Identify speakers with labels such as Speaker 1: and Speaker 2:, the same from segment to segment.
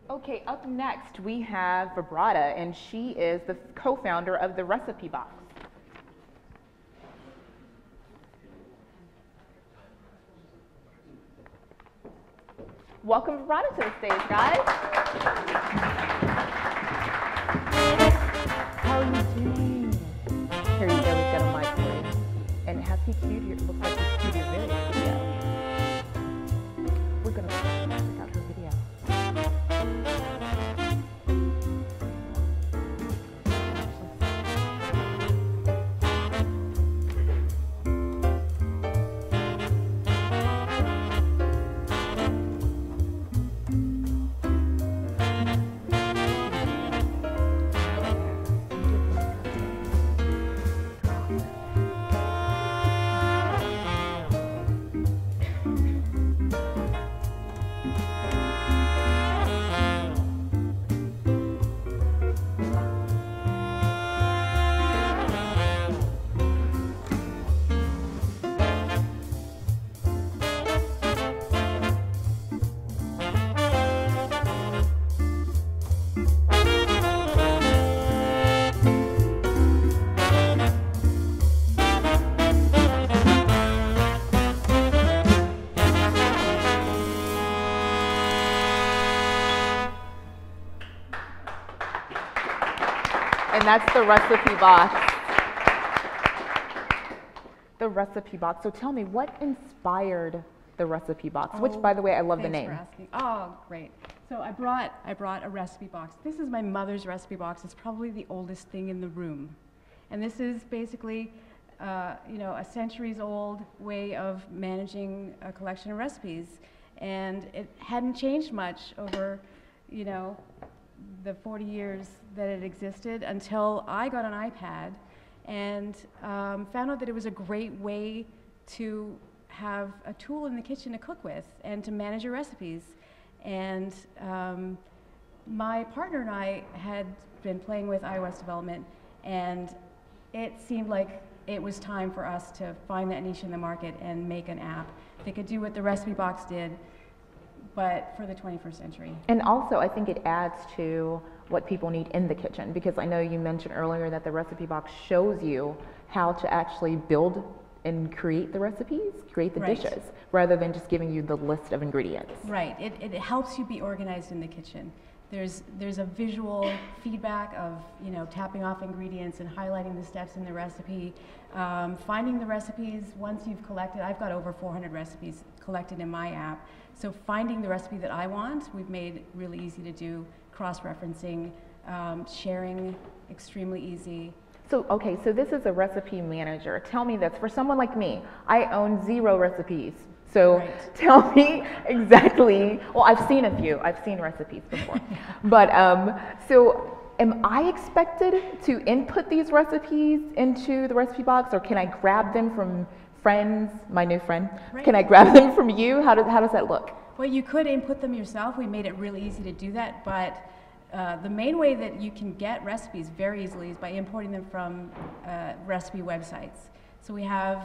Speaker 1: Okay, up next we have Vibrata, and she is the co-founder of the Recipe Box. Welcome Vibrata to the stage, guys. How are you doing? Here you go, we've got a mic for you. And has he queued your, it looks like he's queued your video. We're gonna check out her video. And that's the Recipe Box. The Recipe Box. So tell me, what inspired the Recipe Box? Which, by the way, I love the name.
Speaker 2: Thanks for asking. Oh, great. So I brought a recipe box. This is my mother's recipe box. It's probably the oldest thing in the room. And this is basically, a centuries-old way of managing a collection of recipes. And it hadn't changed much over, the 40 years that it existed until I got an iPad and found out that it was a great way to have a tool in the kitchen to cook with and to manage your recipes. And my partner and I had been playing with iOS development, and it seemed like it was time for us to find that niche in the market and make an app that could do what the Recipe Box did, but for the 21st century.
Speaker 1: And also, I think it adds to what people need in the kitchen, because I know you mentioned earlier that the Recipe Box shows you how to actually build and create the recipes, create the dishes, rather than just giving you the list of ingredients.
Speaker 2: Right. It helps you be organized in the kitchen. There's a visual feedback of tapping off ingredients and highlighting the steps in the recipe, finding the recipes once you've collected. I've got over 400 recipes collected in my app. So finding the recipe that I want, we've made really easy to do, cross-referencing, sharing, extremely easy.
Speaker 1: So, okay, so this is a recipe manager. Tell me this, for someone like me, I own 0 recipes. So tell me exactly, well, I've seen a few, I've seen recipes before. But, so am I expected to input these recipes into the Recipe Box, or can I grab them from friends, my new friend? Can I grab them from you? How does that look?
Speaker 2: Well, you could input them yourself. We made it really easy to do that, but the main way that you can get recipes very easily is by importing them from recipe websites. So we have,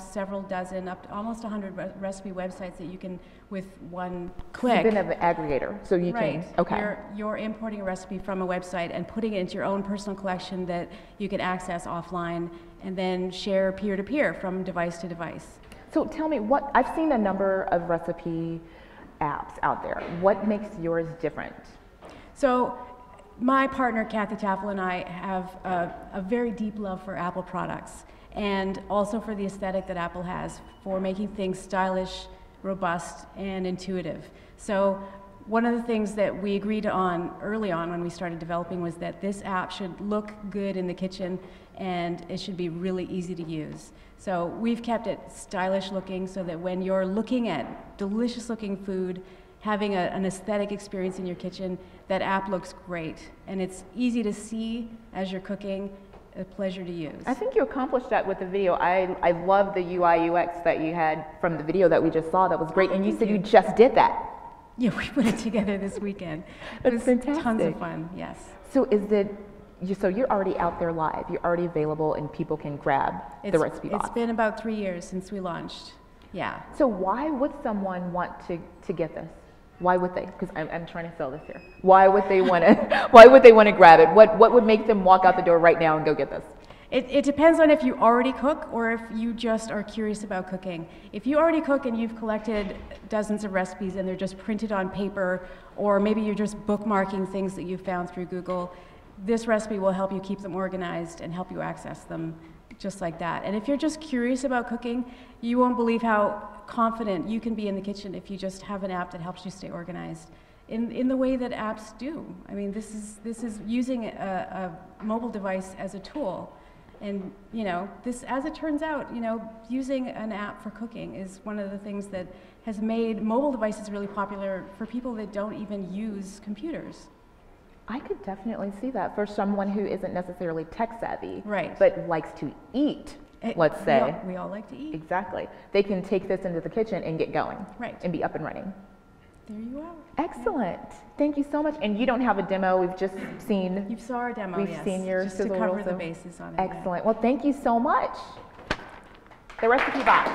Speaker 2: several dozen, up to almost 100 recipe websites that you can, with one click.
Speaker 1: It's a bit of an aggregator, so you can, okay.
Speaker 2: You're importing a recipe from a website and putting it into your own personal collection that you can access offline and then share peer-to-peer from device to device.
Speaker 1: So tell me, I've seen a number of recipe apps out there. What makes yours different?
Speaker 2: So my partner, Kathy Taffel, and I have a very deep love for Apple products, and also for the aesthetic that Apple has for making things stylish, robust, and intuitive. So one of the things that we agreed on early on when we started developing was that this app should look good in the kitchen and it should be really easy to use. So we've kept it stylish looking so that when you're looking at delicious looking food, having an aesthetic experience in your kitchen, that app looks great. And it's easy to see as you're cooking, a pleasure to use.
Speaker 1: I think you accomplished that with the video. I love the UI UX that you had from the video that we just saw. That was great. And you said you just did that.
Speaker 2: Yeah, we put it together this weekend. It was
Speaker 1: fantastic.
Speaker 2: Tons of fun, yes.
Speaker 1: So so you're already out there live. You're already available and people can grab the Recipe Box.
Speaker 2: It's been about 3 years since we launched. Yeah.
Speaker 1: So why would someone want to get this? Why would they? Because I'm trying to sell this here. Why would they want to? Why would they want to grab it? What would make them walk out the door right now and go get this?
Speaker 2: It depends on if you already cook or if you just are curious about cooking. If you already cook and you've collected dozens of recipes and they're just printed on paper, or maybe you're just bookmarking things that you found through Google, this recipe will help you keep them organized and help you access them just like that. And if you're just curious about cooking, you won't believe how confident you can be in the kitchen if you just have an app that helps you stay organized in the way that apps do. I mean, this is using a mobile device as a tool. And, you know, this, as it turns out, you know, using an app for cooking is one of the things that has made mobile devices really popular for people that don't even use computers.
Speaker 1: I could definitely see that for someone who isn't necessarily tech savvy,
Speaker 2: right,
Speaker 1: but likes to eat, let's say.
Speaker 2: We all like to eat.
Speaker 1: Exactly. They can take this into the kitchen and get going.
Speaker 2: Right.
Speaker 1: And be up and running.
Speaker 2: There you are.
Speaker 1: Excellent. Yeah. Thank you so much. And you don't have a demo. We've just seen.
Speaker 2: You saw our demo.
Speaker 1: We've seen your
Speaker 2: just to cover the bases on it.
Speaker 1: Excellent. Well, thank you so much. The recipe box.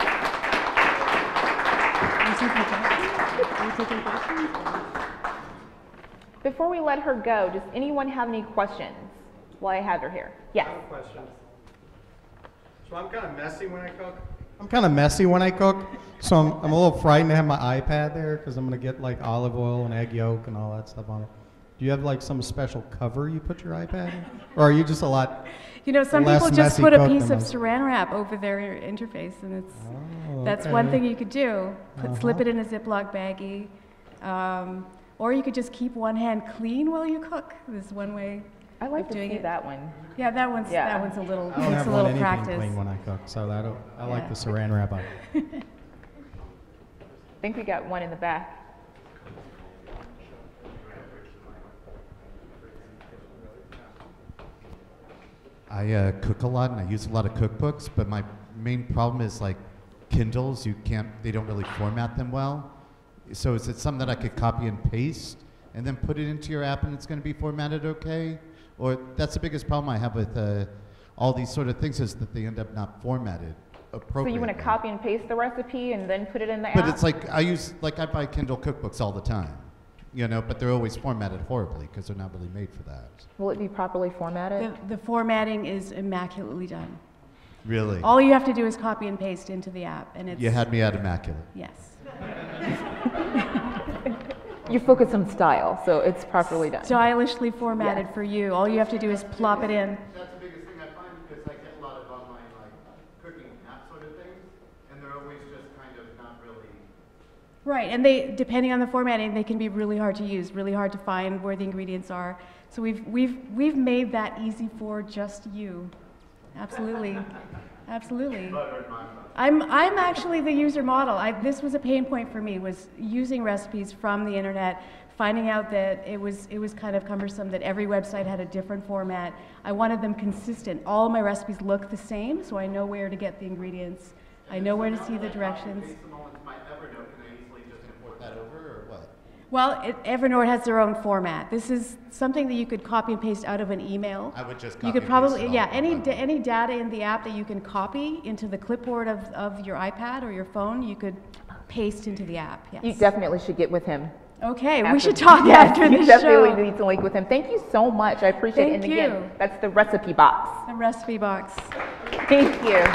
Speaker 2: Are you taking questions?
Speaker 1: Before we let her go, does anyone have any questions while I have her here? Yes.
Speaker 3: I have a question. So I'm kind of messy when I cook. So I'm a little frightened to have my iPad there because I'm going to get like olive oil and egg yolk and all that stuff on it. Do you have like some special cover you put your iPad in? Or are you just a lot
Speaker 2: You know, some
Speaker 3: less
Speaker 2: people just
Speaker 3: messy
Speaker 2: put a
Speaker 3: cook
Speaker 2: piece
Speaker 3: than
Speaker 2: of
Speaker 3: most?
Speaker 2: saran wrap over their interface, and it's that's
Speaker 3: okay.
Speaker 2: one thing you could do. Slip it in a Ziploc baggie. Or you could just keep one hand clean while you cook. This is one way
Speaker 1: I like
Speaker 2: of
Speaker 1: to
Speaker 2: doing
Speaker 1: see
Speaker 2: it.
Speaker 1: that one.
Speaker 2: Yeah, that one's a little
Speaker 3: I don't
Speaker 2: takes
Speaker 3: have
Speaker 2: a little
Speaker 3: anything
Speaker 2: practice.
Speaker 3: clean when I cook, so I like
Speaker 2: Yeah.
Speaker 3: the saran wrap on it.
Speaker 1: I think we got one in the back.
Speaker 4: I cook a lot and I use a lot of cookbooks, but my main problem is like Kindles, they don't really format them well. So is it something that I could copy and paste and then put it into your app and it's going to be formatted okay? Or that's the biggest problem I have with all these sort of things is that they end up not formatted appropriately.
Speaker 1: So you want to copy and paste the recipe and then put it in the app?
Speaker 4: But it's like I buy Kindle cookbooks all the time, you know, but they're always formatted horribly because they're not really made for that.
Speaker 1: Will it be properly formatted?
Speaker 2: The formatting is immaculately done.
Speaker 4: Really?
Speaker 2: All you have to do is copy and paste into the app, and it's
Speaker 4: You had me at immaculate.
Speaker 2: yes.
Speaker 1: You focus on style, so it's properly done.
Speaker 2: Stylishly formatted
Speaker 1: Yes.
Speaker 2: for you. All you have to do is plop it in.
Speaker 4: That's the biggest thing I find because I get a lot of online like cooking app sort of things, and they're always just kind of not really.
Speaker 2: Right, and they, depending on the formatting, they can be really hard to use, really hard to find where the ingredients are. So we've made that easy for just you. Absolutely, absolutely. I'm actually the user model. This was a pain point for me, was using recipes from the internet, finding out that it was kind of cumbersome, that every website had a different format. I wanted them consistent. All of my recipes look the same, so I know where to get the ingredients. I know where to see the directions.
Speaker 4: That over or what?
Speaker 2: Well, Evernote has their own format. This is something that you could copy and paste out of an email.
Speaker 4: I would just copy
Speaker 2: You could
Speaker 4: and
Speaker 2: probably,
Speaker 4: paste it
Speaker 2: yeah,
Speaker 4: all.
Speaker 2: any data in the app that you can copy into the clipboard of your iPad or your phone, you could paste into the app, yes.
Speaker 1: You definitely should get with him.
Speaker 2: Okay, we
Speaker 1: after-
Speaker 2: should talk
Speaker 1: Yes,
Speaker 2: after the
Speaker 1: you
Speaker 2: show.
Speaker 1: definitely need to link with him. Thank you so much. I appreciate it.
Speaker 2: Thank
Speaker 1: And
Speaker 2: you.
Speaker 1: again, that's the recipe box.
Speaker 2: The recipe box.
Speaker 1: Thank you.